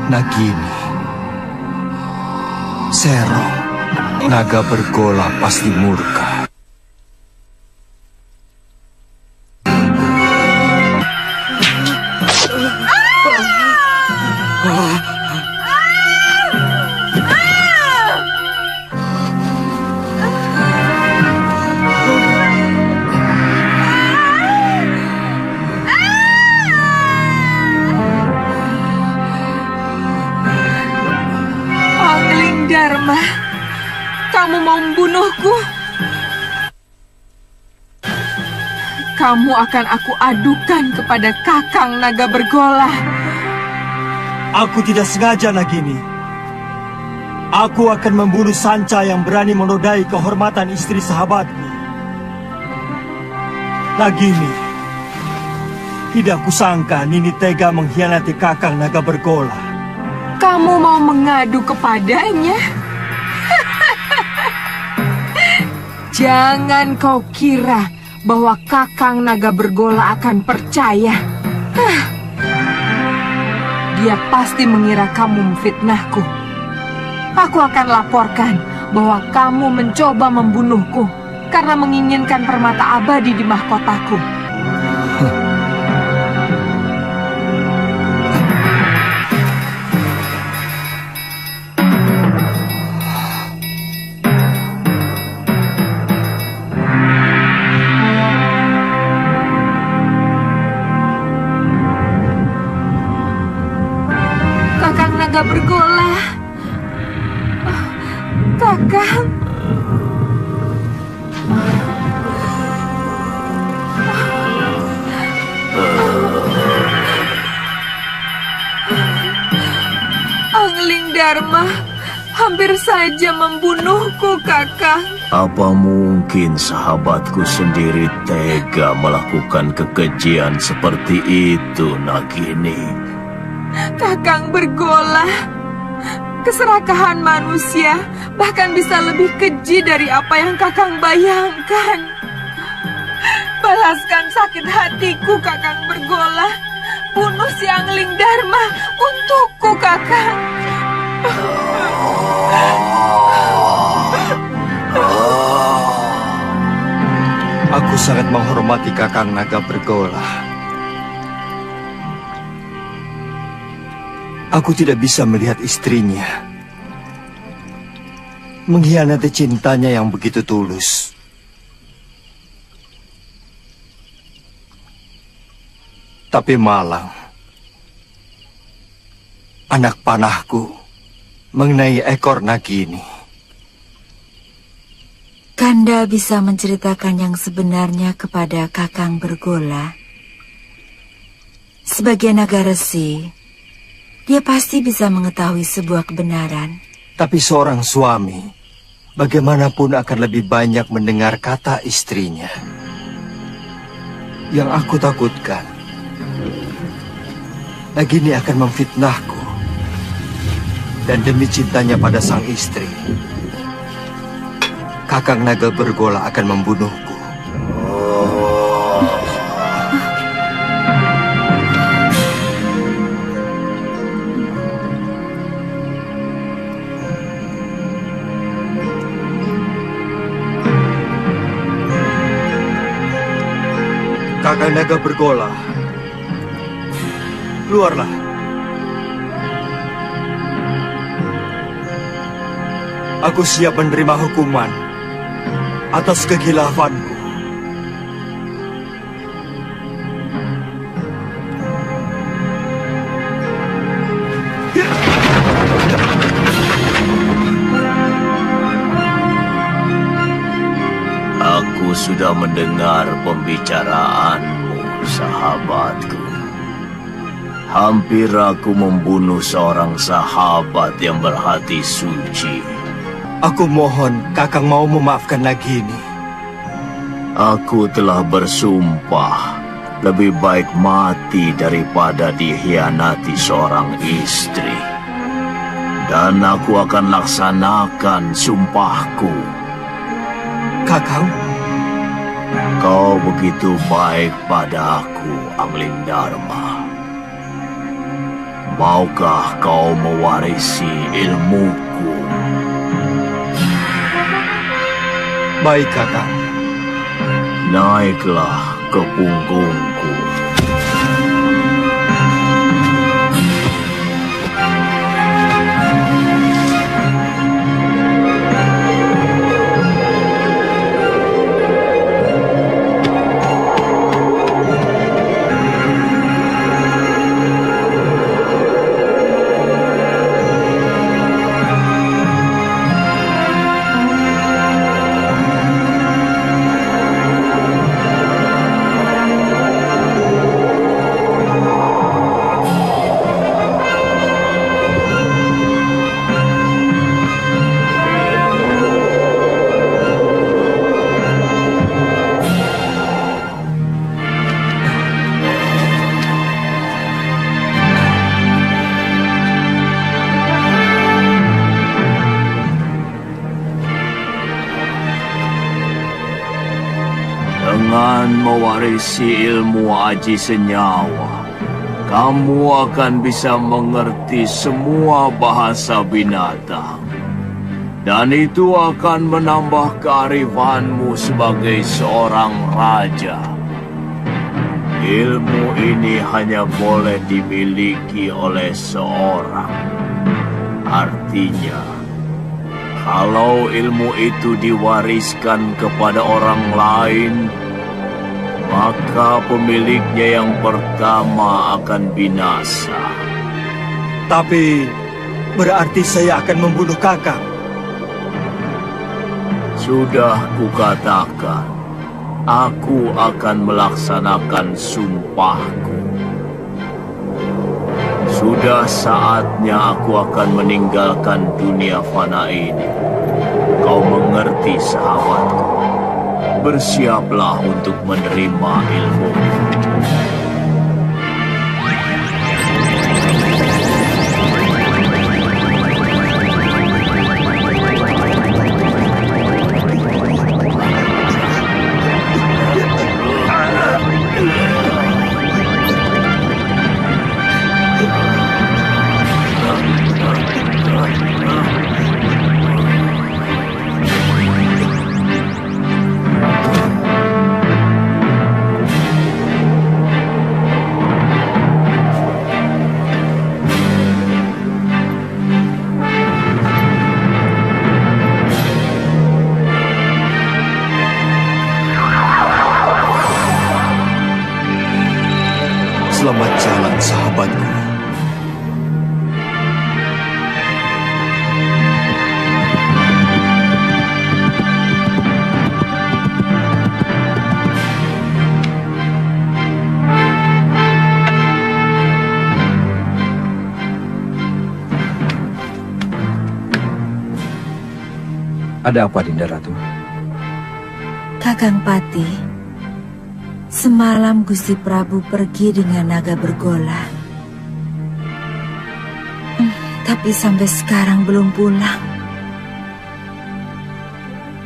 Nagini, Sero, naga bergola pasti murka. Dharma, kamu mau membunuhku? Kamu akan aku adukan kepada Kakang Naga Bergola. Aku tidak sengaja, Nagini. Aku akan membunuh Sanca yang berani menodai kehormatan istri sahabatku. Nagini, tidak kusangka Nini tega mengkhianati Kakang Naga Bergola. Kamu mau mengadu kepadanya? Jangan kau kira bahwa Kakang Naga Bergola akan percaya. Dia pasti mengira kamu memfitnahku. Aku akan laporkan bahwa kamu mencoba membunuhku karena menginginkan permata abadi di mahkotaku. Naga Bergola, Kakang. Angling Dharma hampir saja membunuhku, Kakang. Apa mungkin sahabatku sendiri tega melakukan kekejian seperti itu, Nagini? Kakang Bergola, keserakahan manusia bahkan bisa lebih keji dari apa yang Kakang bayangkan. Balaskan sakit hatiku, Kakang Bergola. Bunuh si Angling Dharma untukku, Kakang. Aku sangat menghormati Kakang Naga Bergola. Aku tidak bisa melihat istrinya mengkhianati cintanya yang begitu tulus. Tapi Malang, anak panahku, mengenai ekor Nagini. Kanda bisa menceritakan yang sebenarnya kepada Kakang Bergola. Sebagai naga resi, dia pasti bisa mengetahui sebuah kebenaran. Tapi seorang suami, bagaimanapun akan lebih banyak mendengar kata istrinya. Yang aku takutkan, Nagini akan memfitnahku. Dan demi cintanya pada sang istri, Kakang Naga Bergola akan membunuhku. Kakang Naga Bergola, keluarlah. Aku siap menerima hukuman atas kegilafanku. Aku sudah mendengar pembicaraanmu, sahabatku. Hampir aku membunuh seorang sahabat yang berhati suci. Aku mohon Kakang mau memaafkan Nagini. Aku telah bersumpah lebih baik mati daripada dikhianati seorang istri. Dan aku akan laksanakan sumpahku. Kakang, Kau begitu baik padaku, Anglingdarma. Maukah kau mewarisi ilmuku? baik Kakang. Naiklah ke punggungku. Dengan mewarisi ilmu aji senyawa, kamu akan bisa mengerti semua bahasa binatang. Dan itu akan menambah kearifanmu sebagai seorang raja. Ilmu ini hanya boleh dimiliki oleh seorang. Artinya, kalau ilmu itu diwariskan kepada orang lain, maka pemiliknya yang pertama akan binasa. Tapi berarti saya akan membunuh Kakang. Sudah kukatakan, aku akan melaksanakan sumpahku. Sudah saatnya aku akan meninggalkan dunia fana ini. Kau mengerti, sahabatku? Bersiaplah untuk menerima ilmu. Selamat jalan, sahabatku. Ada apa, Dinda Ratu? Kakang Pati, semalam Gusti Prabu pergi dengan naga bergola. Tapi sampai sekarang belum pulang.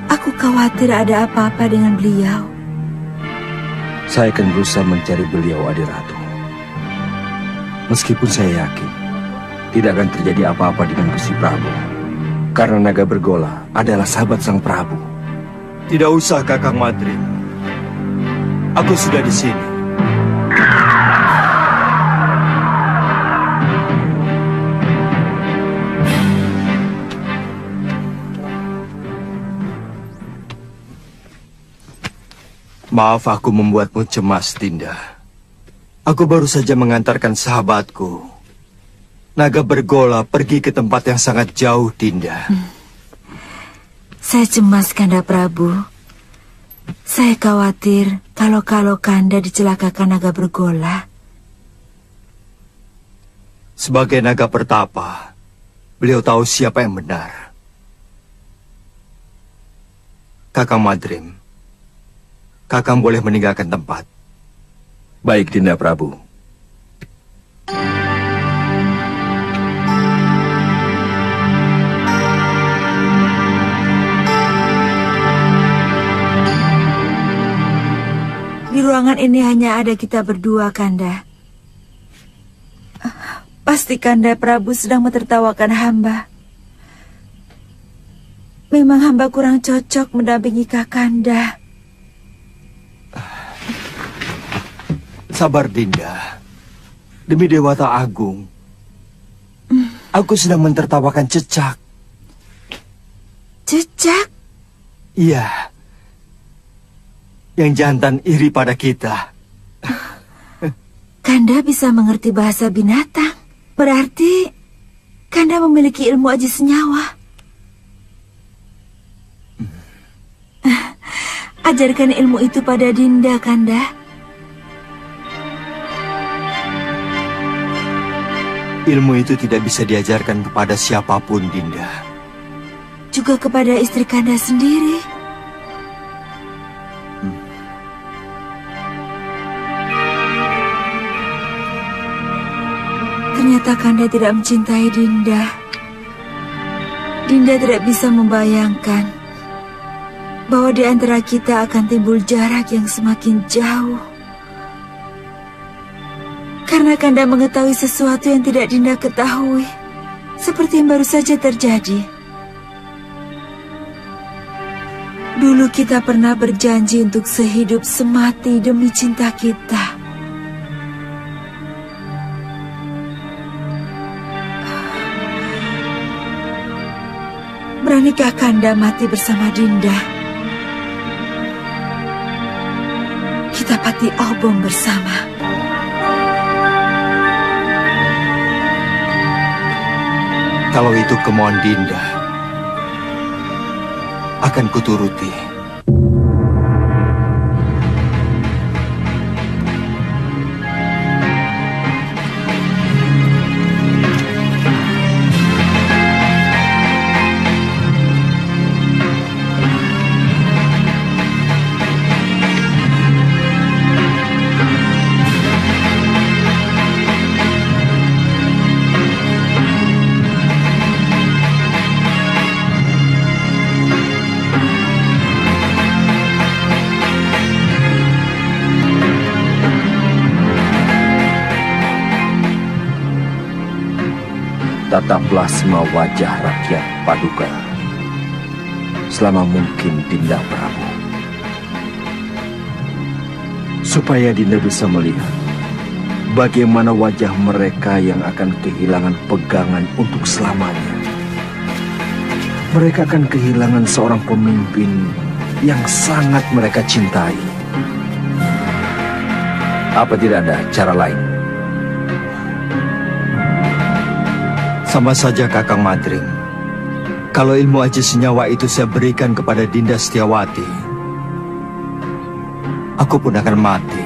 Aku khawatir ada apa-apa dengan beliau. Saya akan berusaha mencari beliau, Adiratu. Meskipun saya yakin tidak akan terjadi apa-apa dengan Gusti Prabu, karena naga bergola adalah sahabat Sang Prabu. Tidak usah, Kakang Madrim. Aku sudah di sini. Maaf aku membuatmu cemas, Dinda. Aku baru saja mengantarkan sahabatku, naga bergola, pergi ke tempat yang sangat jauh, Dinda. Saya cemas, Kanda Prabu. Saya khawatir kalau Kanda dicelakakan naga bergola. Sebagai naga pertapa, beliau tahu siapa yang benar. Kakang Madrim, Kakang boleh meninggalkan tempat. Baik, Dinda Prabu. Di ruangan ini hanya ada kita berdua, Kanda. Pasti Kanda Prabu sedang mentertawakan hamba. Memang hamba kurang cocok mendampingi Kakanda. Sabar, Dinda. Demi Dewata Agung, aku sedang mentertawakan Cecak. Cecak? Iya. Yang jantan iri pada kita. Kanda bisa mengerti bahasa binatang. Berarti Kanda memiliki ilmu aji senyawa. Ajarkan ilmu itu pada Dinda, Kanda. Ilmu itu tidak bisa diajarkan kepada siapapun, Dinda. Juga kepada istri Kanda sendiri. Ternyata Kanda tidak mencintai Dinda. Dinda tidak bisa membayangkan bahwa di antara kita akan timbul jarak yang semakin jauh. Karena Kanda mengetahui sesuatu yang tidak Dinda ketahui, seperti yang baru saja terjadi. Dulu kita pernah berjanji untuk sehidup semati demi cinta kita. Beranikah Kanda mati bersama Dinda? Kita pati obong bersama. Kalau itu kemauan Dinda, akan kuturuti. Tataplah semua wajah rakyat Paduka selama mungkin, Dinda Prabu, supaya Dinda bisa melihat bagaimana wajah mereka yang akan kehilangan pegangan untuk selamanya. Mereka akan kehilangan seorang pemimpin yang sangat mereka cintai. Apa tidak ada cara lain? Sama saja, Kakang Madrim. Kalau ilmu aji senyawa itu saya berikan kepada Dinda Setiawati, aku pun akan mati.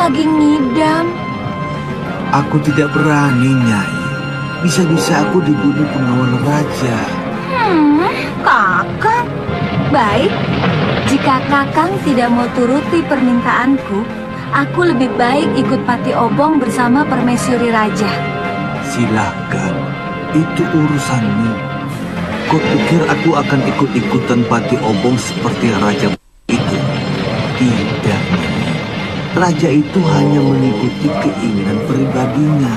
lagi ngidam. Aku tidak berani, Nyai. Bisa-bisa aku dibunuh pengawal raja. Kakang. Baik, jika Kakang tidak mau turuti permintaanku, Aku lebih baik ikut Pati Obong bersama permaisuri raja. Silakan, itu urusanmu. Kau pikir aku akan ikut-ikutan Pati Obong seperti raja itu? Tidak, Nyai. Raja itu hanya mengikuti keinginan pribadinya.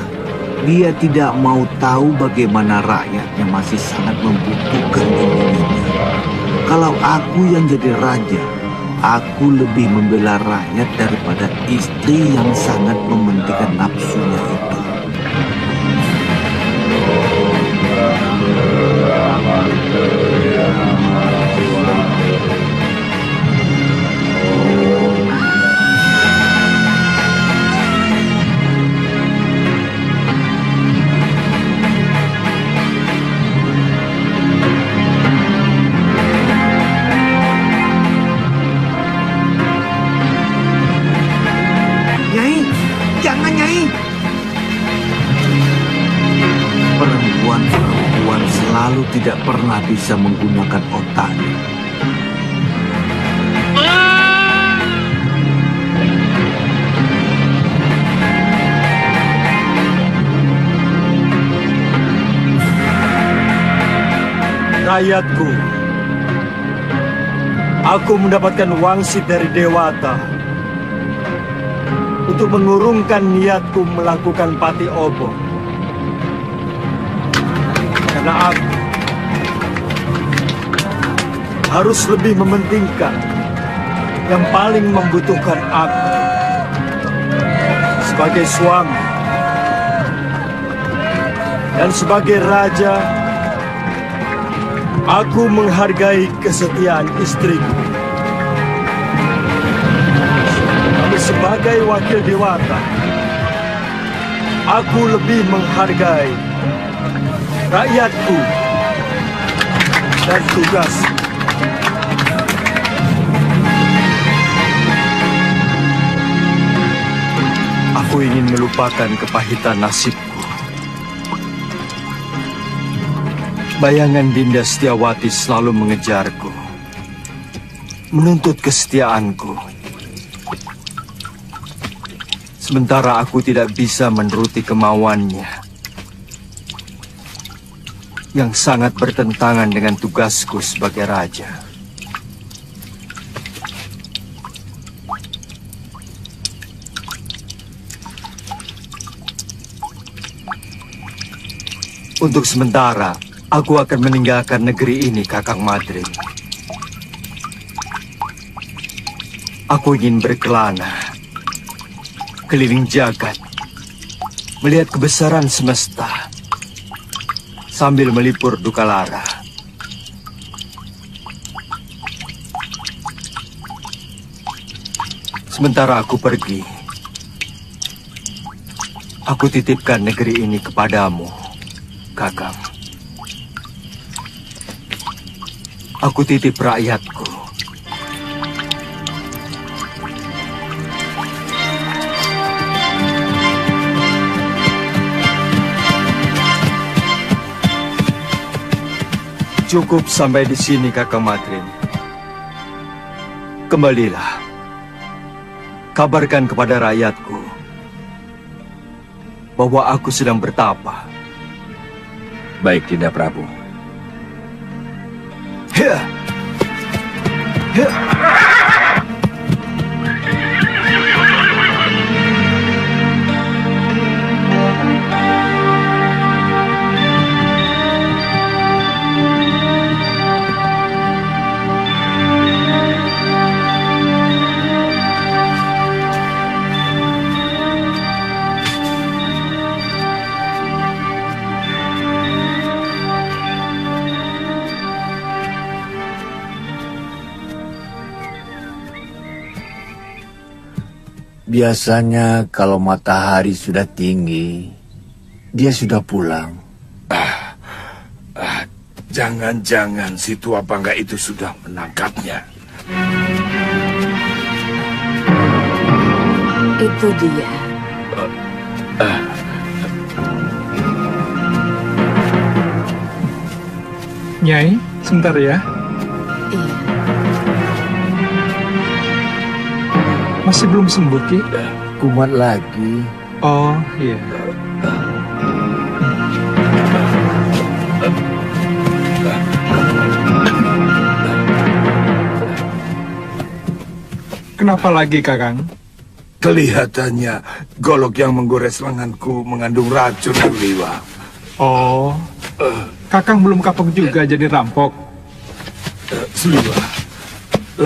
Dia tidak mau tahu bagaimana rakyatnya masih sangat membutuhkan bimbingannya. Kalau aku yang jadi raja, aku lebih membela rakyat daripada istri yang sangat mementingkan nafsunya itu. Nyai, jangan Nyai. Perempuan-perempuan selalu tidak pernah bisa menggunakan otaknya. Rakyatku, aku mendapatkan wangsit dari Dewata untuk mengurungkan niatku melakukan Pati Obong. Karena aku harus lebih mementingkan yang paling membutuhkan aku sebagai suami dan sebagai raja. Aku menghargai kesetiaan istriku. Tapi sebagai wakil Dewata, aku lebih menghargai rakyatku dan tugas. Aku ingin melupakan kepahitan nasibku. Bayangan Dinda Setiawati selalu mengejarku, menuntut kesetiaanku. Sementara aku tidak bisa menuruti kemauannya, yang sangat bertentangan dengan tugasku sebagai raja. Untuk sementara, aku akan meninggalkan negeri ini, Kakang Madrin. Aku ingin berkelana, keliling jagat, melihat kebesaran semesta, sambil melipur duka lara. Sementara aku pergi, aku titipkan negeri ini kepadamu, Kakang. Aku titip rakyatku. Cukup sampai di sini, Kakang Madrin. Kembalilah. Kabarkan kepada rakyatku bahwa aku sedang bertapa. Baik, Dinda Prabu. Biasanya kalau matahari sudah tinggi, dia sudah pulang. Jangan-jangan si tua bangga itu sudah menangkapnya. Itu dia. Nyai, sebentar ya. Iya. Masih belum sembuh, Ki? Kumat lagi. Oh, iya. Kenapa lagi, Kakang? Kelihatannya golok yang menggores lenganku mengandung racun, Liwa. Oh, Kakang belum kapok juga jadi rampok. Suliwa,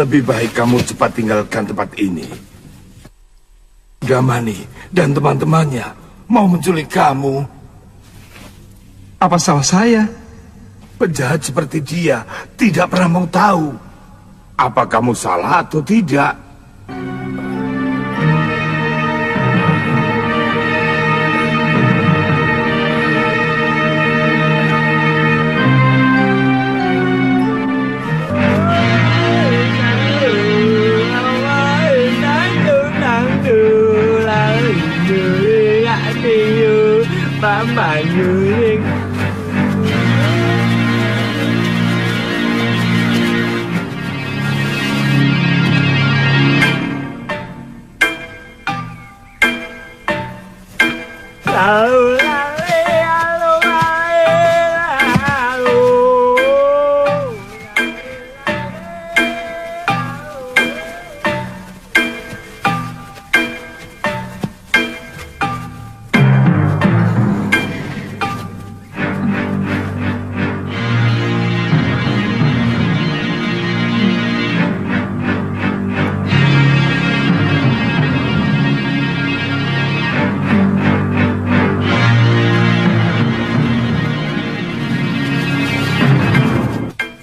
lebih baik kamu cepat tinggalkan tempat ini. Gamani dan teman-temannya mau menculik kamu. Apa salah saya? Penjahat seperti dia tidak pernah mau tahu apa kamu salah atau tidak.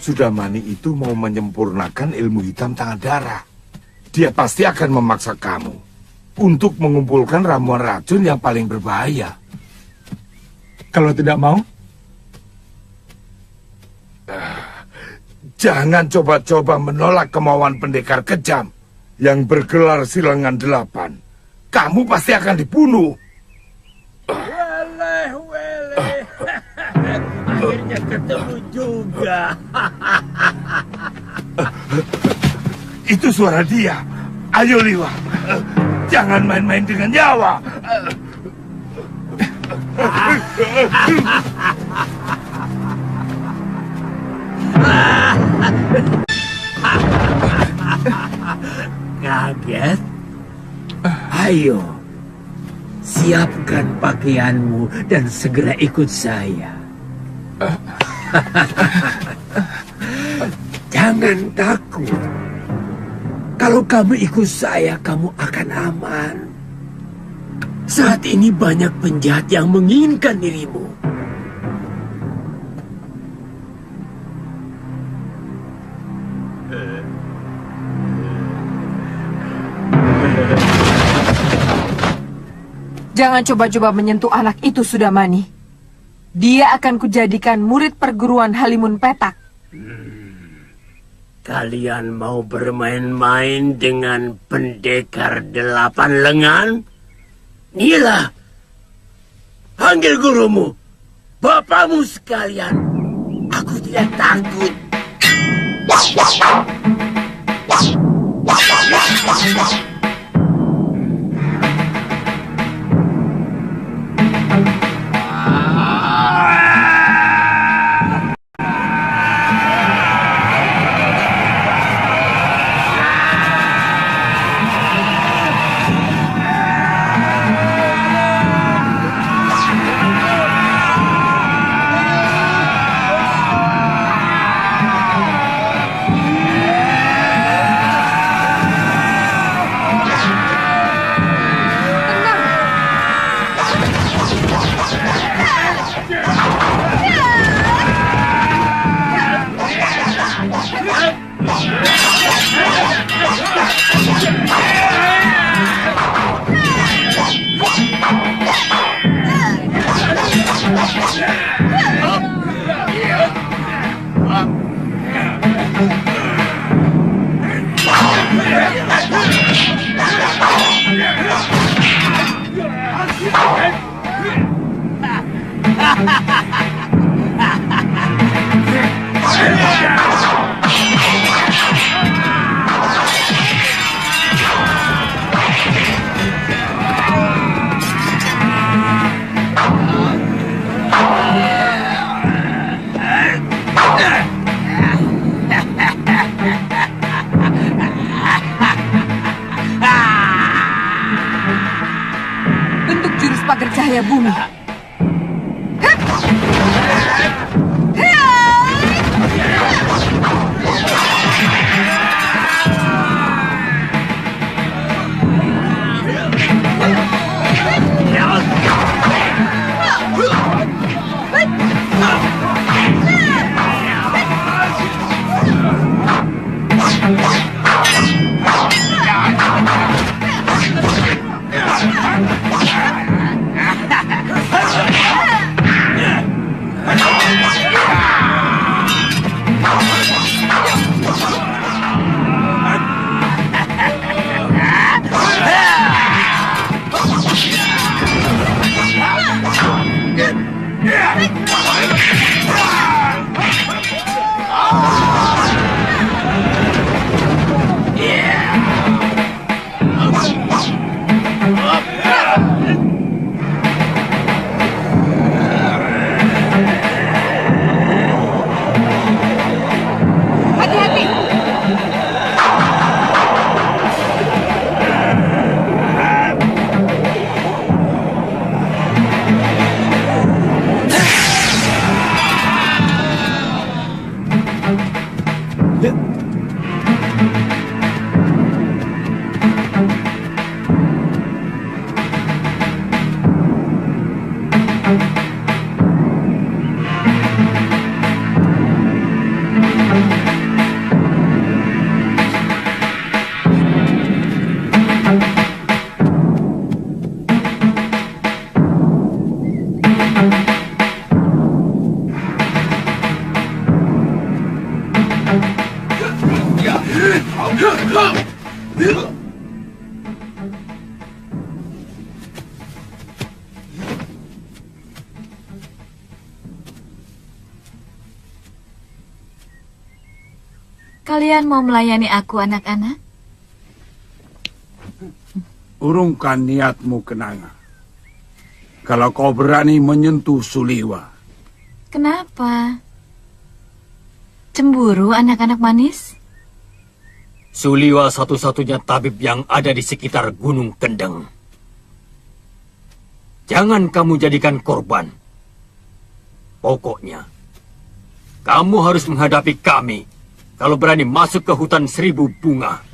Sudamani itu mau menyempurnakan ilmu hitam tangan darah. Dia pasti akan memaksa kamu untuk mengumpulkan ramuan racun yang paling berbahaya. Kalau tidak mau? Jangan coba-coba menolak kemauan pendekar kejam yang bergelar Silangan 8. Kamu pasti akan dibunuh. Akhirnya ketemu juga. Itu suara dia. Ayo Liwa, jangan main-main dengan nyawa. Kaget? Ayo, siapkan pakaianmu dan segera ikut saya. Jangan takut. Kalau kamu ikut saya, kamu akan aman. Saat ini banyak penjahat yang menginginkan dirimu. Jangan coba-coba menyentuh anak itu, Sudamani. Dia akan kujadikan murid perguruan Halimun Petak. Kalian mau bermain-main dengan pendekar 8 lengan? Inilah, panggil gurumu, bapakmu sekalian. Aku tidak takut. pada bumi. Kalian mau melayani aku, anak-anak? Urungkan niatmu, Kenanga. Kalau kau berani menyentuh Suliwa. Kenapa? Cemburu, anak-anak manis? Suliwa satu-satunya tabib yang ada di sekitar Gunung Kendeng. Jangan kamu jadikan korban. Pokoknya, kamu harus menghadapi kami kalau berani masuk ke hutan 1000 bunga.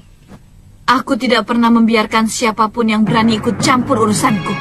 Aku tidak pernah membiarkan siapapun yang berani ikut campur urusanku.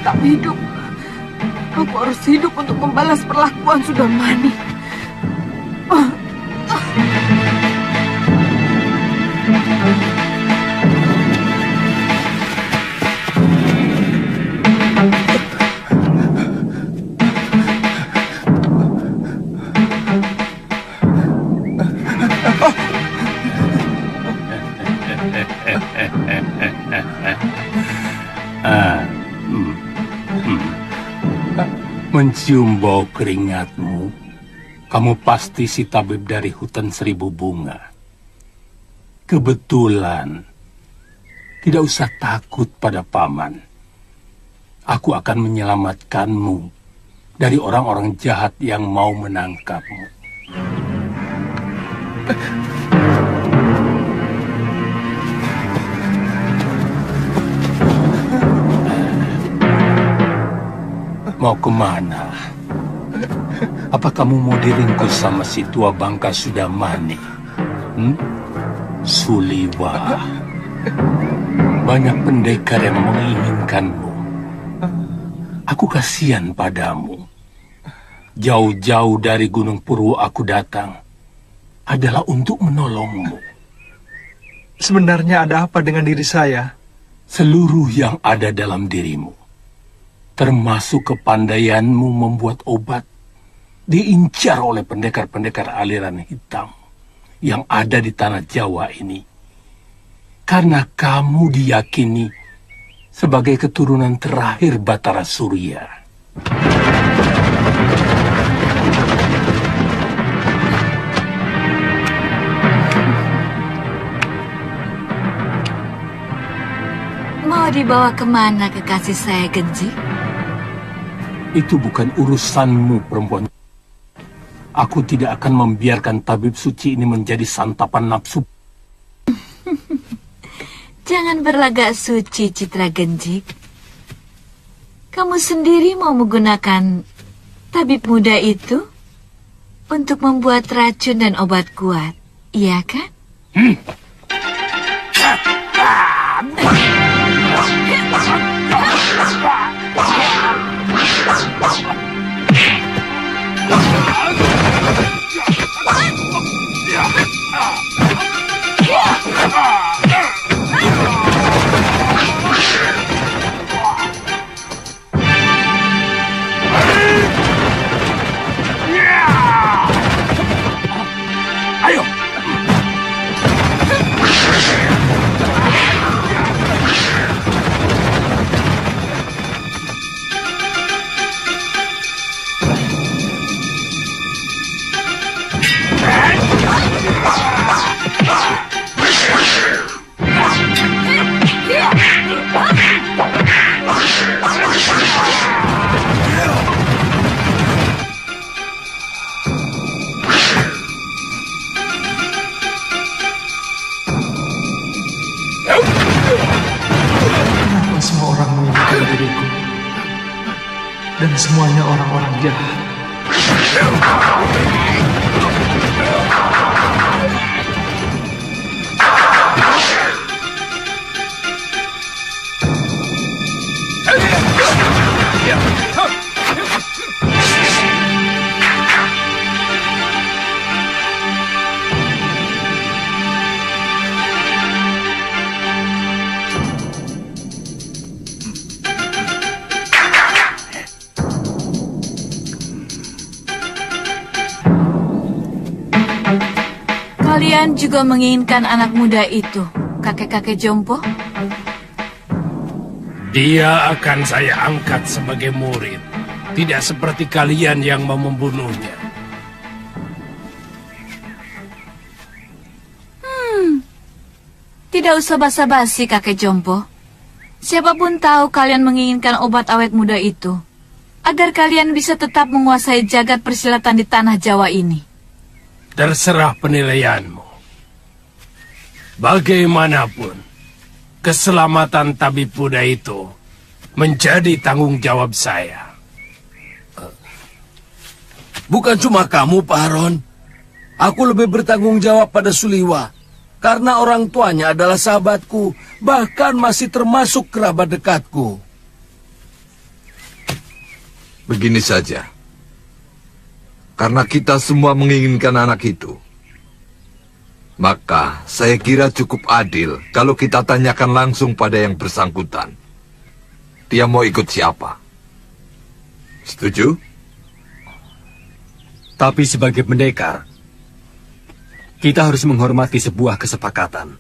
tetap hidup. Aku harus hidup untuk membalas perlakuan Sudamani. Mencium bau keringatmu, kamu pasti si tabib dari hutan 1000 bunga. Kebetulan, tidak usah takut pada paman. Aku akan menyelamatkanmu dari orang-orang jahat yang mau menangkapmu. Mau kemana? Apa kamu mau diringkus sama si tua bangka Sudamani? Suliwa. Banyak pendekar yang menginginkanmu. Aku kasihan padamu. Jauh-jauh dari Gunung Purwo aku datang adalah untuk menolongmu. Sebenarnya ada apa dengan diri saya? Seluruh yang ada dalam dirimu, termasuk kepandaianmu membuat obat, diincar oleh pendekar-pendekar aliran hitam yang ada di tanah Jawa ini. Karena kamu diyakini sebagai keturunan terakhir Batara Surya. Mau dibawa kemana kekasih saya, Genji? Itu bukan urusanmu, perempuan. Aku tidak akan membiarkan tabib suci ini menjadi santapan nafsu. Jangan berlagak suci, Citra Genjik. Kamu sendiri mau menggunakan tabib muda itu untuk membuat racun dan obat kuat, iya kan? Ayo! Kenapa semua orang menginginkan diriku? Dan semuanya orang-orang jahat. Kalian juga menginginkan anak muda itu, kakek-kakek jompo? Dia akan saya angkat sebagai murid. Tidak seperti kalian yang mau membunuhnya. Tidak usah basa-basi, kakek jompo. Siapapun tahu kalian menginginkan obat awet muda itu, agar kalian bisa tetap menguasai jagat persilatan di tanah Jawa ini. Terserah penilaianmu. Bagaimanapun, keselamatan tabib muda itu menjadi tanggung jawab saya. Bukan cuma kamu, Pak Haron. Aku lebih bertanggung jawab pada Suliwa. Karena orang tuanya adalah sahabatku, bahkan masih termasuk kerabat dekatku. Begini saja. Karena kita semua menginginkan anak itu, maka saya kira cukup adil kalau kita tanyakan langsung pada yang bersangkutan. Dia mau ikut siapa? Setuju? Tapi sebagai pendekar, kita harus menghormati sebuah kesepakatan.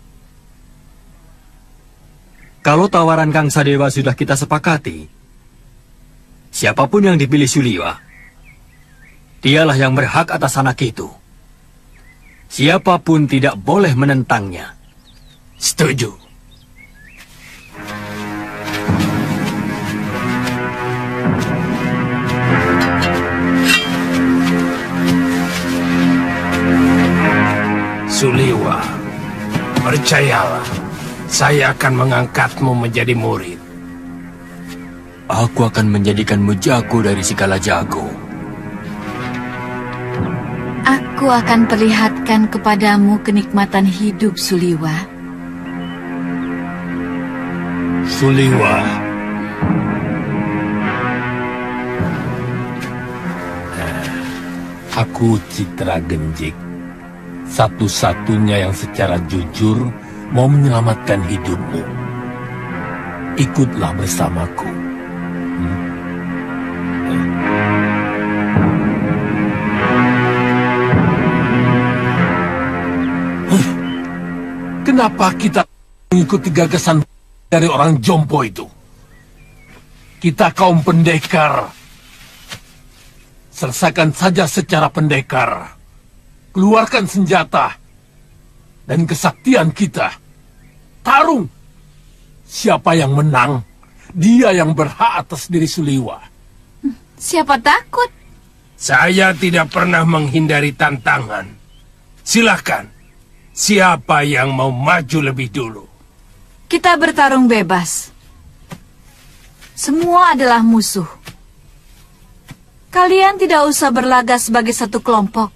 Kalau tawaran Kang Sadewa sudah kita sepakati, siapapun yang dipilih Suliwa, dialah yang berhak atas anak itu. Siapapun tidak boleh menentangnya. Setuju. Suliwa, percayalah, saya akan mengangkatmu menjadi murid. Aku akan menjadikanmu jago dari segala jago. Aku akan perlihatkan kepadamu kenikmatan hidup, Suliwa. Suliwa. Aku Citra Genjik, satu-satunya yang secara jujur mau menyelamatkan hidupmu. Ikutlah bersamaku. Kenapa kita mengikuti gagasan dari orang jompo itu? Kita kaum pendekar. Selesaikan saja secara pendekar. Keluarkan senjata dan kesaktian kita. Tarung. Siapa yang menang, dia yang berhak atas diri Suliwa. Siapa takut? Saya tidak pernah menghindari tantangan. Silahkan. Siapa yang mau maju lebih dulu? Kita bertarung bebas. Semua adalah musuh. Kalian tidak usah berlaga sebagai satu kelompok.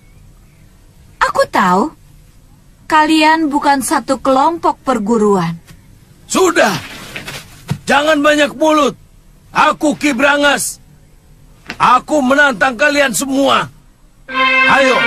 Aku tahu, kalian bukan satu kelompok perguruan. Sudah, jangan banyak mulut. Aku Ki Brangas. Aku menantang kalian semua. Ayo.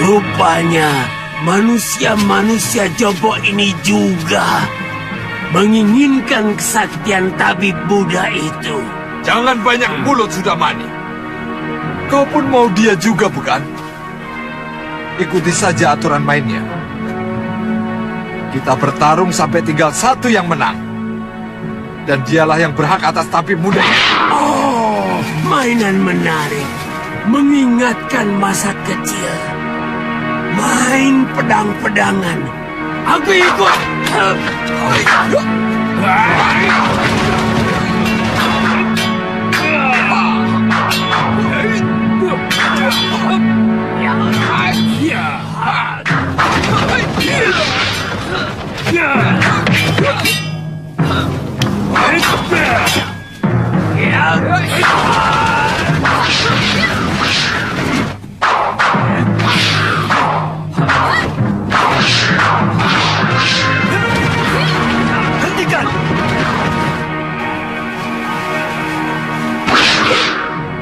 Rupanya manusia-manusia jompo ini juga menginginkan kesaktian tabib Buddha itu. Jangan banyak mulut, Sudamani. Kau pun mau dia juga, bukan? Ikuti saja aturan mainnya. Kita bertarung sampai tinggal satu yang menang. Dan dialah yang berhak atas tabib muda. Oh, mainan menarik. Mengingatkan masa kecil. Main pedang-pedangan. Aku ikut.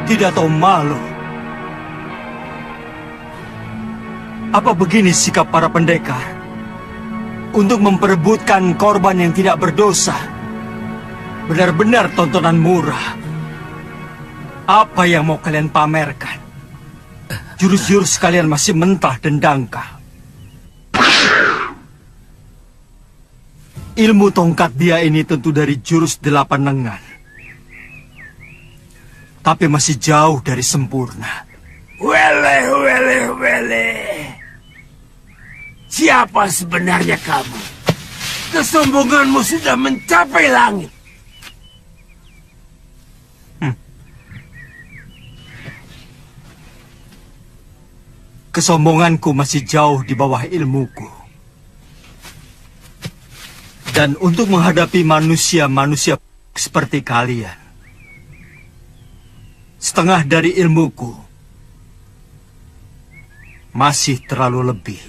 Tidak tahu malu. Apa begini sikap para pendekar? Untuk memperebutkan korban yang tidak berdosa. Benar-benar tontonan murah. Apa yang mau kalian pamerkan? Jurus-jurus kalian masih mentah dan dangkal. Ilmu tongkat dia ini tentu dari jurus 8 lengan. Tapi masih jauh dari sempurna. Wele. Siapa sebenarnya kamu? Kesombonganmu sudah mencapai langit. Kesombonganku masih jauh di bawah ilmuku. Dan untuk menghadapi manusia-manusia seperti kalian, setengah dari ilmuku masih terlalu lebih.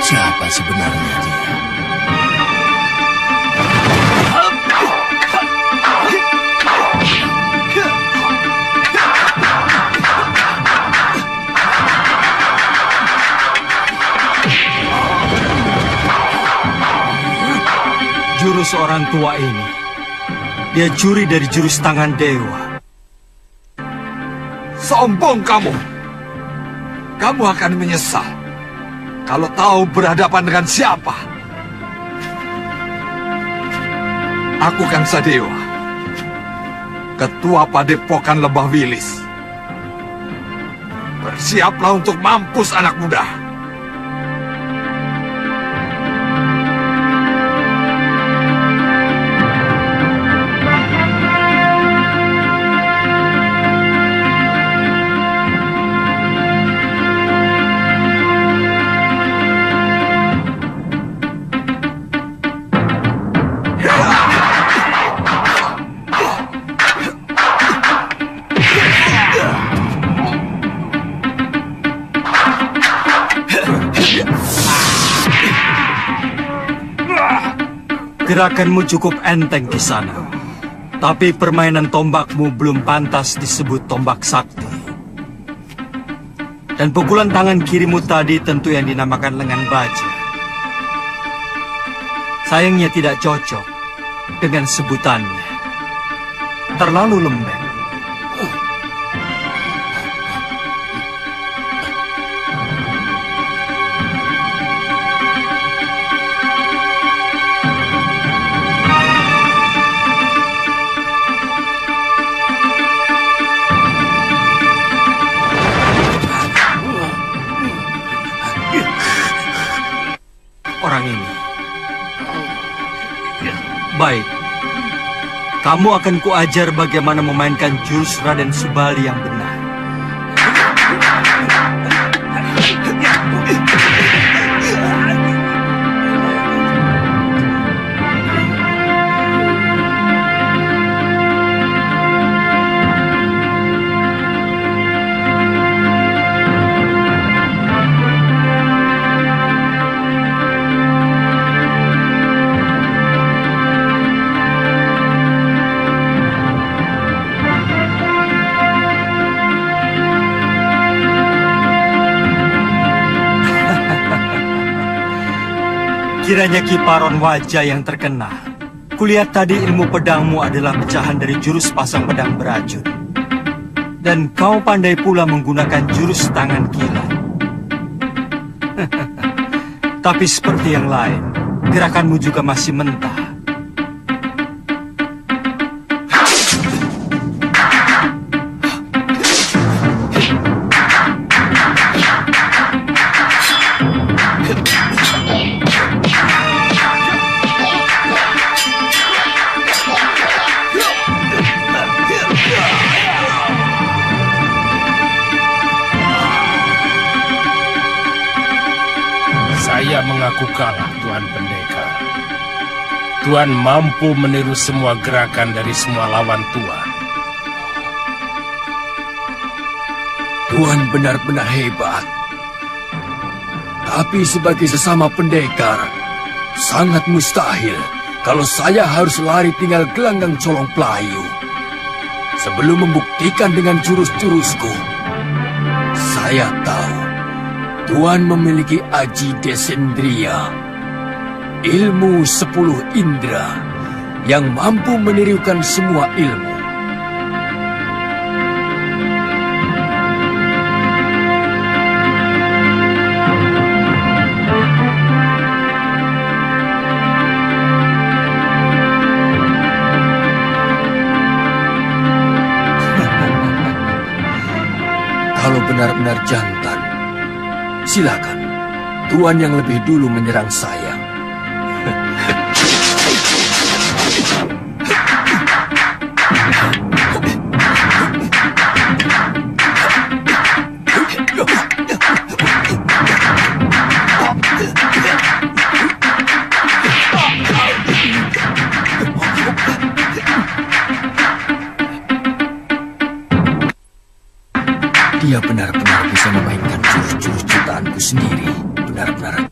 Siapa sebenarnya dia? Jurus orang tua ini, dia curi dari jurus tangan dewa. Sombong kamu. Kamu akan menyesal kalau tahu berhadapan dengan siapa. Aku Kangsa Dewa, Ketua Padepokan Lembah Wilis. Bersiaplah untuk mampus anak muda. Gerakanmu cukup enteng di sana. Tapi permainan tombakmu belum pantas disebut tombak sakti. Dan pukulan tangan kirimu tadi tentu yang dinamakan lengan baja. Sayangnya tidak cocok dengan sebutannya. Terlalu lembek. Orang ini. Baik. Kamu akan kuajar bagaimana memainkan jurus Raden Subali yang benar. Kiranya Kiparon wajah yang terkenal. Kulihat tadi ilmu pedangmu adalah pecahan dari jurus pasang pedang beracun. Dan kau pandai pula menggunakan jurus tangan kilat. Tapi seperti yang lain, gerakanmu juga masih mentah. Saya mengaku kalah, Tuan Pendekar. Tuan mampu meniru semua gerakan dari semua lawan Tuan. Tuan benar-benar hebat. Tapi sebagai sesama pendekar, sangat mustahil kalau saya harus lari tinggal gelanggang colong pelayu. Sebelum membuktikan dengan jurus-jurusku, saya tahu Tuan memiliki Aji Desendria, ilmu 10 indera yang mampu menirukan semua ilmu. Kalau benar-benar jantan, silakan. Tuan yang lebih dulu menyerang saya. Dia benar-benar bisa memainkan jurus-jurus ciptaanku sendiri. Benar-benar.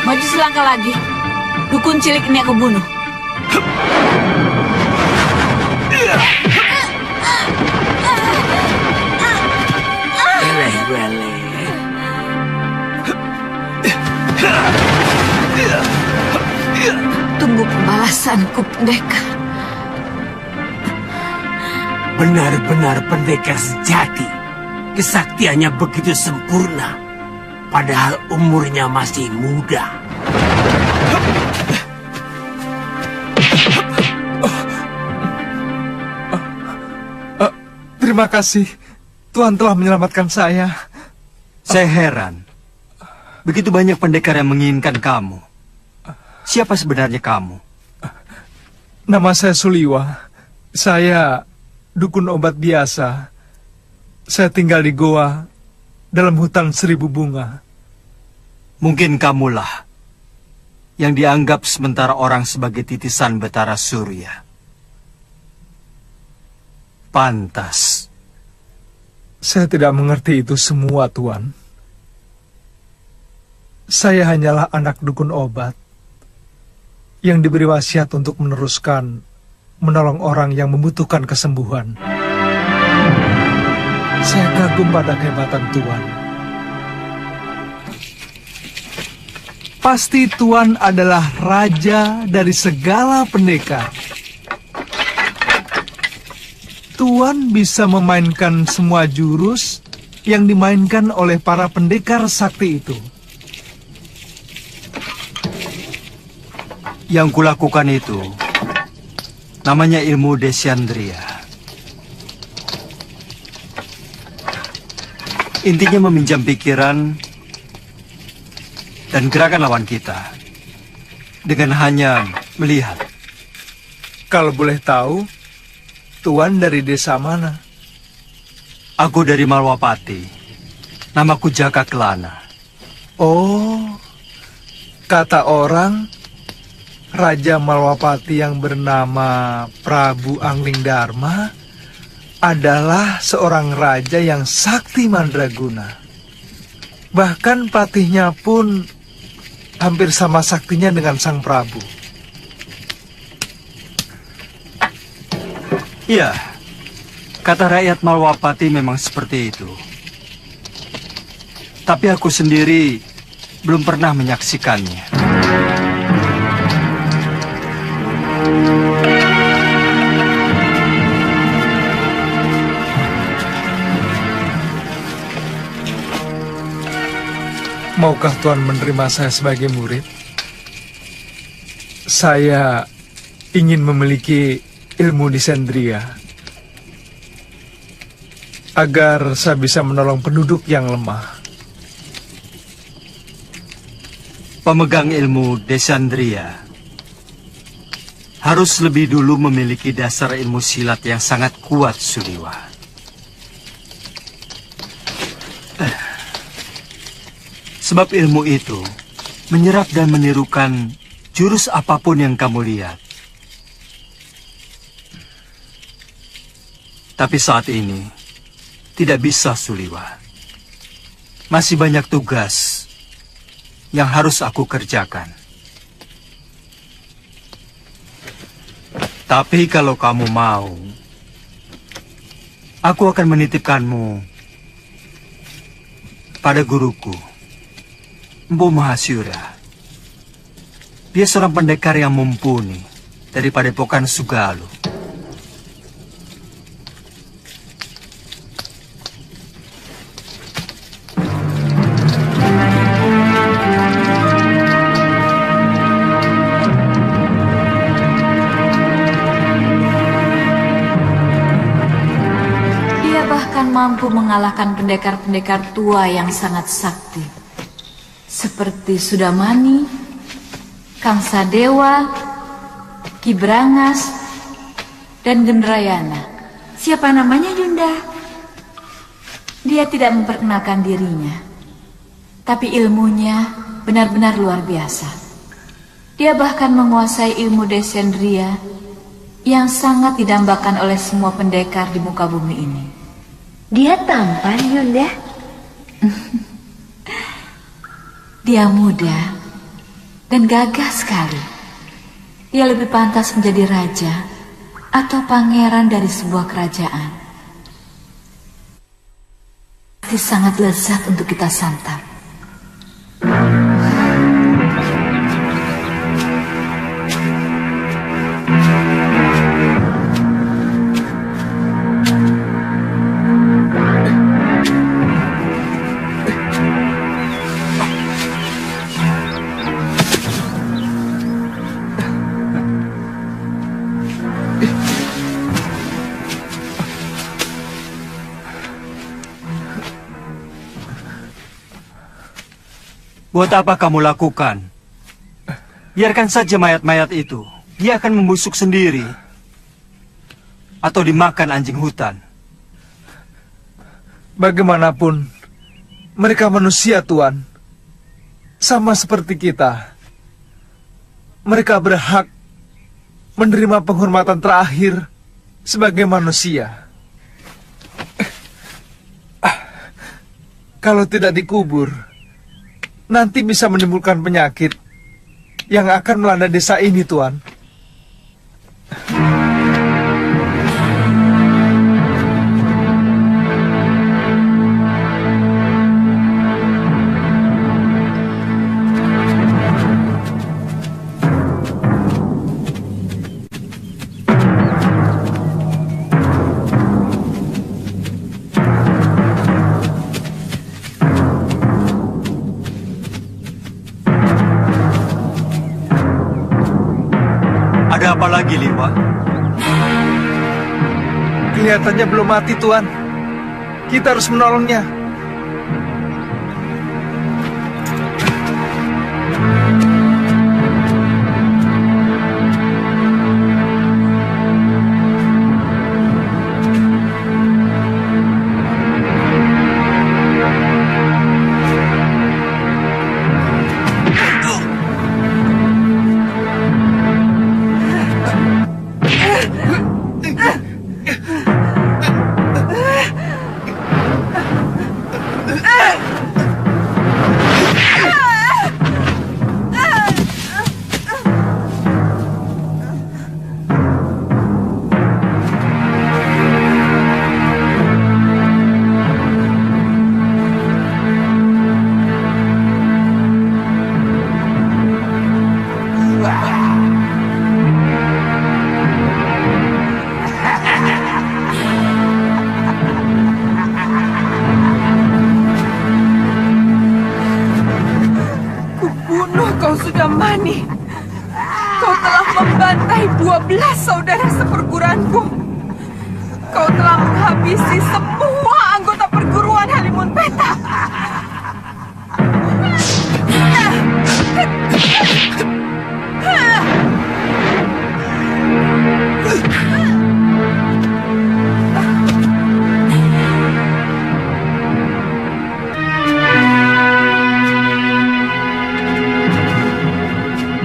Maju selangkah lagi. Dukun cilik ini aku bunuh. Weleh-weleh. Tunggu pembalasanku, pendekar. Benar-benar pendekar sejati. Kesaktiannya begitu sempurna. Padahal umurnya masih muda. Terima kasih. Tuhan telah menyelamatkan saya. Saya heran. Begitu banyak pendekar yang menginginkan kamu. Siapa sebenarnya kamu? Nama saya Suliwa. Saya dukun obat biasa. Saya tinggal di goa dalam hutan 1000 bunga. Mungkin kamulah yang dianggap sementara orang sebagai titisan Betara Surya. Pantas. Saya tidak mengerti itu semua, Tuan. Saya hanyalah anak dukun obat yang diberi wasiat untuk menolong orang yang membutuhkan kesembuhan. Saya kagum pada kehebatan Tuan. Pasti Tuan adalah raja dari segala pendekar. Tuan bisa memainkan semua jurus yang dimainkan oleh para pendekar sakti itu. Yang kulakukan itu namanya ilmu Desandria. Intinya meminjam pikiran dan gerakan lawan kita dengan hanya melihat. Kalau boleh tahu, Tuan dari desa mana? Aku dari Malwapati. Namaku Jaka Kelana. Oh, kata orang, Raja Malwapati yang bernama Prabu Angling Dharma adalah seorang raja yang sakti mandraguna. Bahkan patihnya pun hampir sama saktinya dengan sang Prabu. Iya, kata rakyat Malwapati memang seperti itu. Tapi aku sendiri belum pernah menyaksikannya. Maukah Tuan menerima saya sebagai murid? Saya ingin memiliki ilmu Desandria agar saya bisa menolong penduduk yang lemah. pemegang ilmu Desandria harus lebih dulu memiliki dasar ilmu silat yang sangat kuat, Suliwa. Sebab ilmu itu menyerap dan menirukan jurus apapun yang kamu lihat. Tapi saat ini tidak bisa, Suliwa. Masih banyak tugas yang harus aku kerjakan. Tapi kalau kamu mau, aku akan menitipkanmu pada guruku, Mpu Mahasyura. Dia seorang pendekar yang mumpuni dari Padepokan Sugalu. Mampu mengalahkan pendekar-pendekar tua yang sangat sakti, seperti Sudamani, Kang Sadewa, Ki Brangas, dan Gendrayana. Siapa namanya, Yunda? Dia tidak memperkenalkan dirinya, tapi ilmunya benar-benar luar biasa. Dia bahkan menguasai ilmu Desandria yang sangat didambakan oleh semua pendekar di muka bumi ini. Dia tampan, Yunda. Dia muda dan gagah sekali. Dia lebih pantas menjadi raja atau pangeran dari sebuah kerajaan. Pasti sangat lezat untuk kita santap. Buat apa kamu lakukan? Biarkan saja mayat-mayat itu. Dia akan membusuk sendiri. Atau dimakan anjing hutan. Bagaimanapun, mereka manusia, Tuan. Sama seperti kita. Mereka berhak menerima penghormatan terakhir sebagai manusia. Kalau tidak dikubur, nanti bisa menimbulkan penyakit yang akan melanda desa ini, Tuan. Ada apa lagi, Liwa? Kelihatannya belum mati, Tuan. Kita harus menolongnya. Sudamani, kau telah membantai 12 saudara seperguruanku. Kau telah menghabisi semua anggota perguruan Halimun Petak.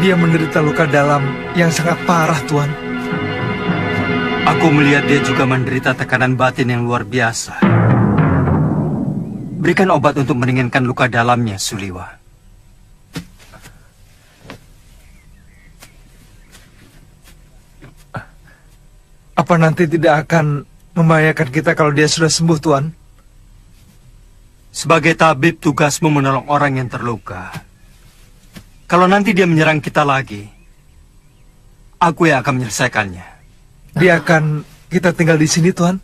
Dia menderita luka dalam yang sangat parah, Tuan. Aku melihat dia juga menderita tekanan batin yang luar biasa. Berikan obat untuk meringankan luka dalamnya, Suliwa. Apa nanti tidak akan membahayakan kita kalau dia sudah sembuh, Tuan? Sebagai tabib, tugasmu menolong orang yang terluka. Kalau nanti dia menyerang kita lagi, aku yang akan menyelesaikannya. Dia akan kita tinggal di sini, Tuan?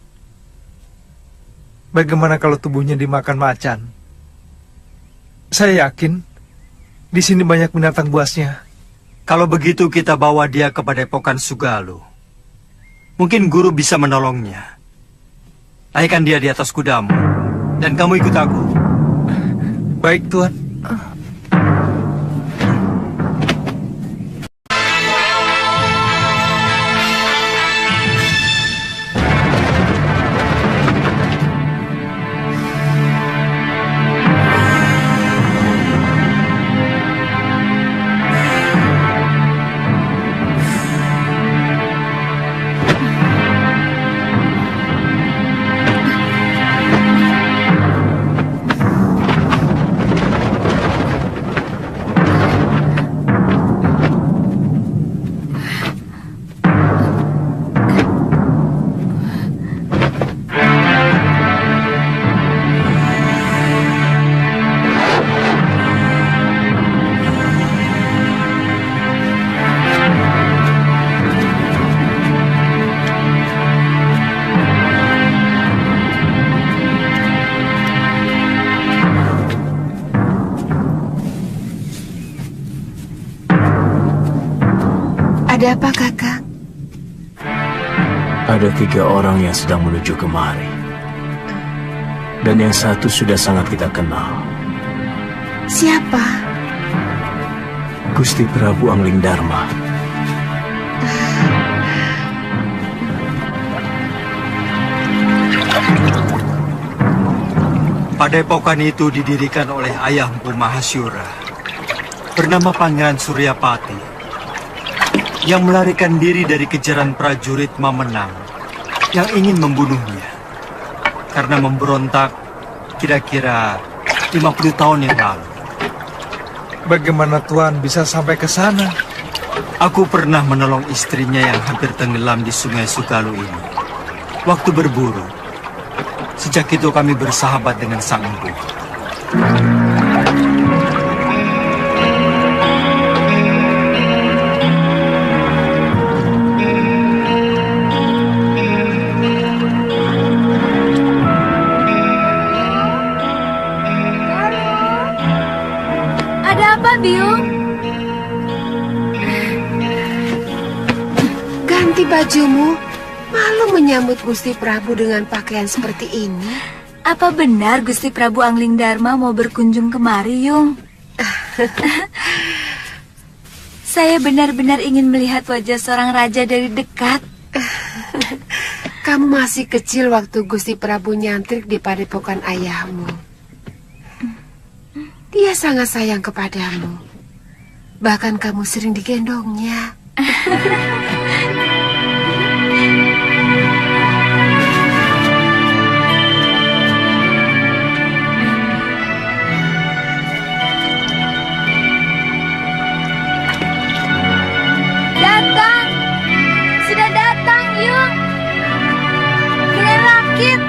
Bagaimana kalau tubuhnya dimakan macan? Saya yakin di sini banyak binatang buasnya. Kalau begitu kita bawa dia ke Padepokan Sugalu. Mungkin guru bisa menolongnya. Naikkan dia di atas kudamu, dan kamu ikut aku. Baik, Tuan. Ada apa, Kakak? Ada 3 orang yang sedang menuju kemari. Dan yang satu sudah sangat kita kenal. Siapa? Gusti Prabu Angling Dharma. Padepokan itu didirikan oleh ayah Mpu Mahasyura, bernama Pangeran Suryapati, yang melarikan diri dari kejaran prajurit Mamenang yang ingin membunuhnya karena memberontak kira-kira 50 tahun yang lalu. Bagaimana Tuan bisa sampai ke sana? Aku pernah menolong istrinya yang hampir tenggelam di Sungai Sugalu ini waktu berburu. Sejak itu kami bersahabat dengan Sang Empu. Biung? Ganti bajumu. Malu menyambut Gusti Prabu dengan pakaian seperti ini. Apa benar Gusti Prabu Angling Dharma mau berkunjung kemari, Yung? Saya benar-benar ingin melihat wajah seorang raja dari dekat. Kamu masih kecil waktu Gusti Prabu nyantrik di padepokan ayahmu. Dia sangat sayang kepadamu. Bahkan kamu sering digendongnya. Datang! Sudah datang, Yung! Kalian rakit!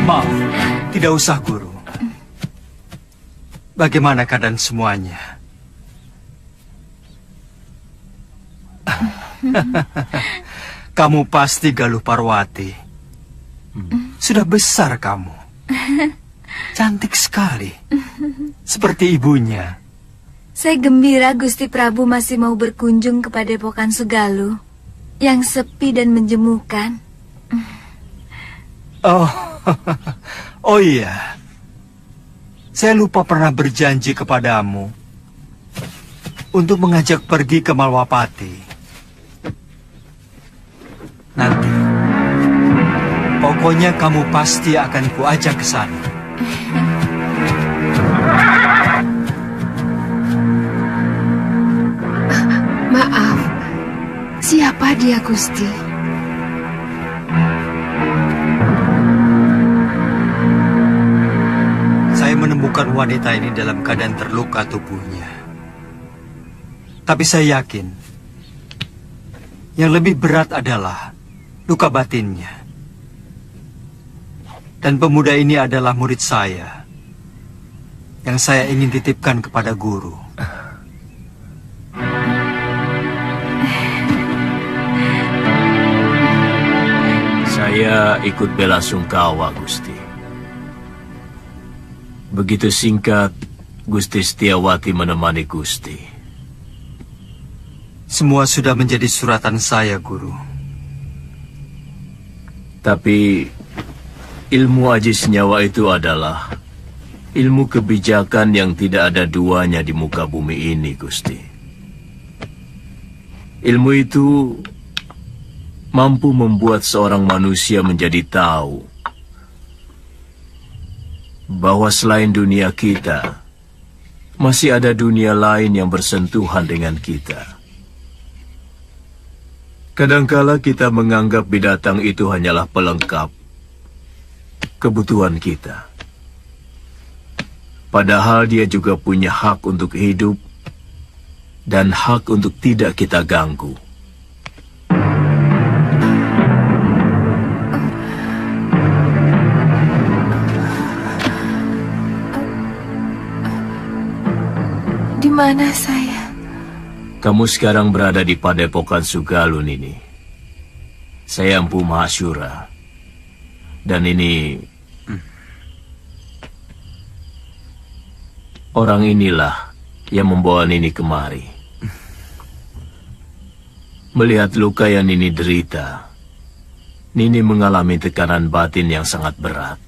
Maaf, tidak usah, Guru. Bagaimana keadaan semuanya? Kamu pasti Galuh Parwati. Sudah besar kamu. Cantik sekali. Seperti ibunya. Saya gembira Gusti Prabu masih mau berkunjung ke Padepokan Sugaluh yang sepi dan menjemukan. Oh iya. Saya lupa pernah berjanji kepadamu untuk mengajak pergi ke Malwapati. Nanti, pokoknya kamu pasti akan kuajak ke sana. Maaf, siapa dia, Gusti? Saya menemukan wanita ini dalam keadaan terluka tubuhnya. Tapi saya yakin, yang lebih berat adalah luka batinnya. Dan pemuda ini adalah murid saya, yang saya ingin titipkan kepada guru. Saya ikut bela sungkawa, Gusti. Begitu singkat, Gusti Setiawati menemani Gusti. Semua sudah menjadi suratan saya, Guru. Tapi ilmu aji senyawa itu adalah ilmu kebijakan yang tidak ada duanya di muka bumi ini, Gusti. Ilmu itu mampu membuat seorang manusia menjadi tahu bahwa selain dunia kita, masih ada dunia lain yang bersentuhan dengan kita. Kadangkala kita menganggap binatang itu hanyalah pelengkap kebutuhan kita. Padahal dia juga punya hak untuk hidup dan hak untuk tidak kita ganggu. Di mana saya? Kamu sekarang berada di Padepokan Sugaluh, Nini. Saya Empu Mahasyura. Dan ini orang inilah yang membawa Nini kemari. Melihat luka yang Nini derita, Nini mengalami tekanan batin yang sangat berat.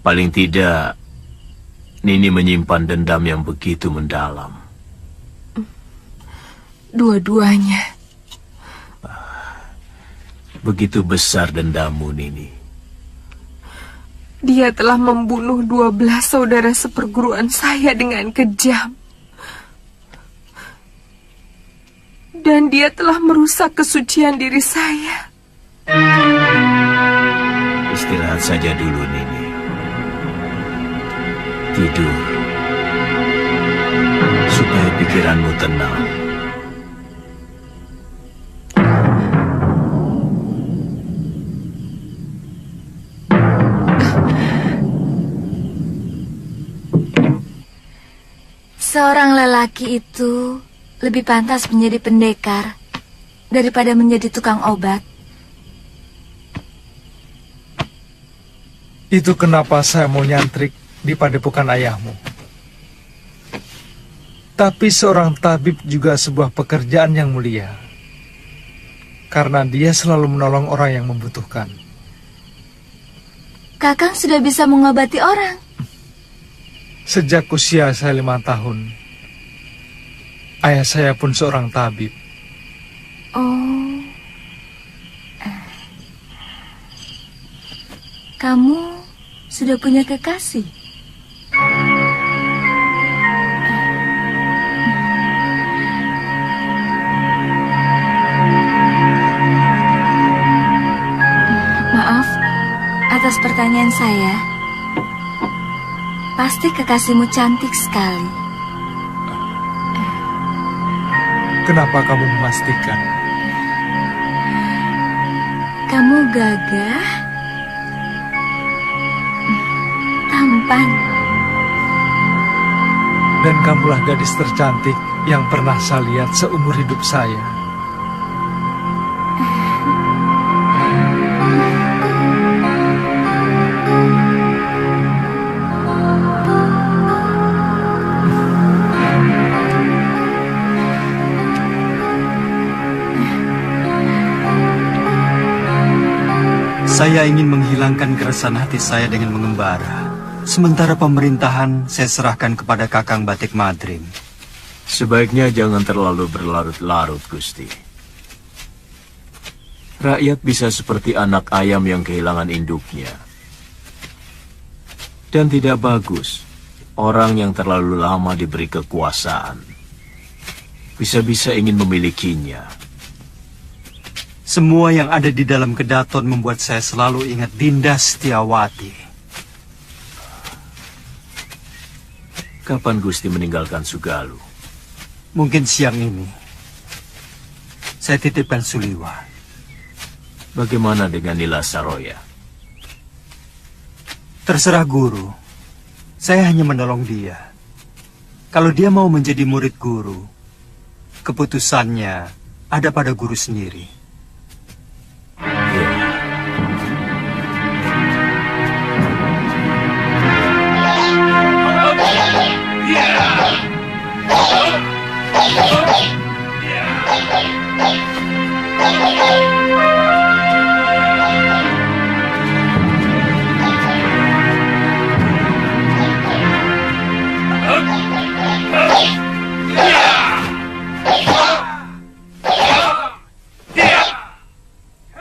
Paling tidak, Nini menyimpan dendam yang begitu mendalam. Dua-duanya. Begitu besar dendammu, Nini. Dia telah membunuh 12 saudara seperguruan saya dengan kejam. Dan dia telah merusak kesucian diri saya. Istirahat saja dulu, Nini. Tidur. Supaya pikiranmu tenang. Seorang lelaki itu lebih pantas menjadi pendekar daripada menjadi tukang obat. Itu kenapa saya mau nyantrik di padepokan ayahmu. Tapi seorang tabib juga sebuah pekerjaan yang mulia, karena dia selalu menolong orang yang membutuhkan. Kakang sudah bisa mengobati orang. Sejak usia saya 5 tahun, ayah saya pun seorang tabib. Oh, kamu sudah punya kekasih? Maaf atas pertanyaan saya. Pasti kekasihmu cantik sekali. Kenapa kamu memastikan? Kamu gagah, tampan, Dan kamulah gadis tercantik yang pernah saya lihat seumur hidup saya. Saya ingin menghilangkan keresahan hati saya dengan mengembara. Sementara pemerintahan saya serahkan kepada Kakang Batik Madrim. Sebaiknya jangan terlalu berlarut-larut, Gusti. Rakyat bisa seperti anak ayam yang kehilangan induknya. Dan tidak bagus orang yang terlalu lama diberi kekuasaan. Bisa-bisa ingin memilikinya. Semua yang ada di dalam kedaton membuat saya selalu ingat Dinda Setiawati. Kapan Gusti meninggalkan Sugalu? Mungkin siang ini. Saya titipkan Suliwa. Bagaimana dengan Nila Saroya? Terserah guru. Saya hanya menolong dia. Kalau dia mau menjadi murid guru, keputusannya ada pada guru sendiri.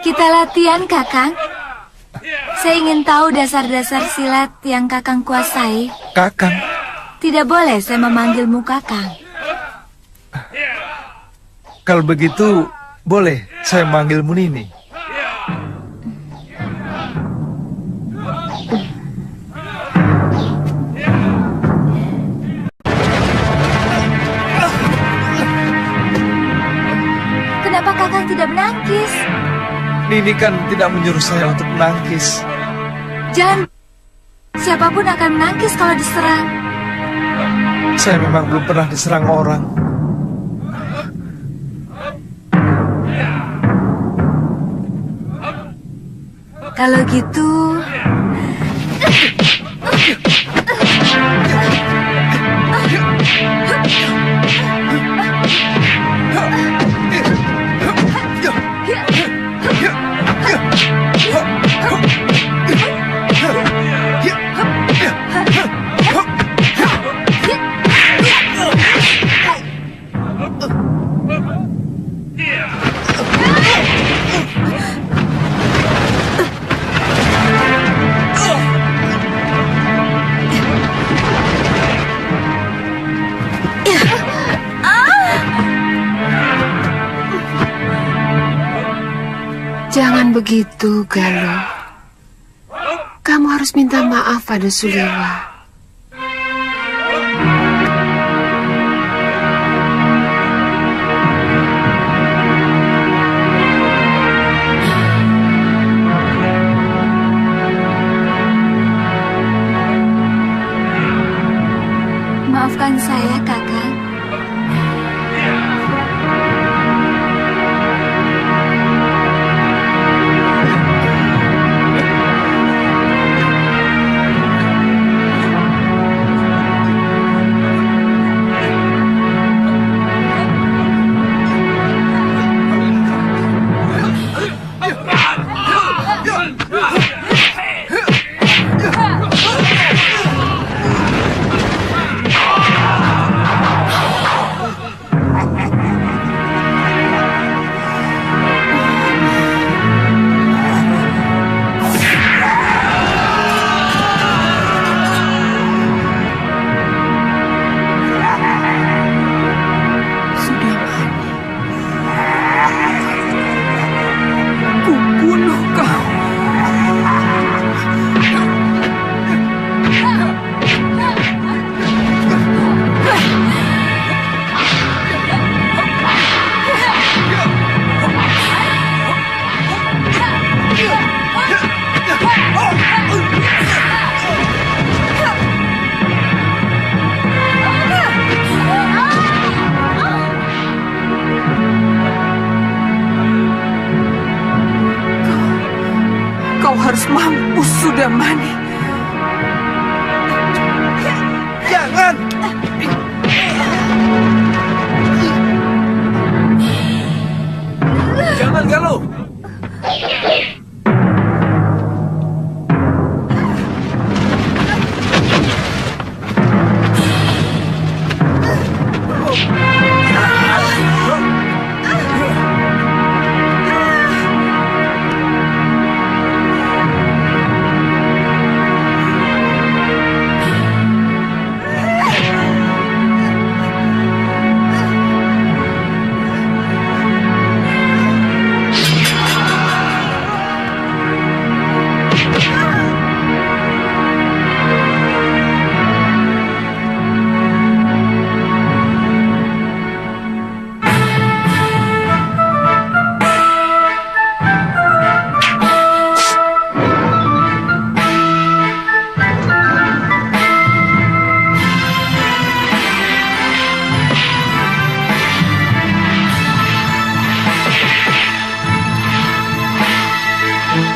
Kita latihan, Kakang. Saya ingin tahu dasar-dasar silat yang Kakang kuasai. Kakang? Tidak boleh saya memanggilmu Kakang. Kalau begitu, boleh saya manggilmu Nini. Kenapa Kakang tidak menangkis? Nini kan tidak menyuruh saya untuk menangkis. Jangan. Siapapun akan menangkis kalau diserang. Saya memang belum pernah diserang orang. Kalau gitu... Jangan begitu, Galuh. Kamu harus minta maaf pada Suliwa. Maafkan saya, Kakang. Kau harus mampus, Sudamani. Jangan! Jangan, Galuh!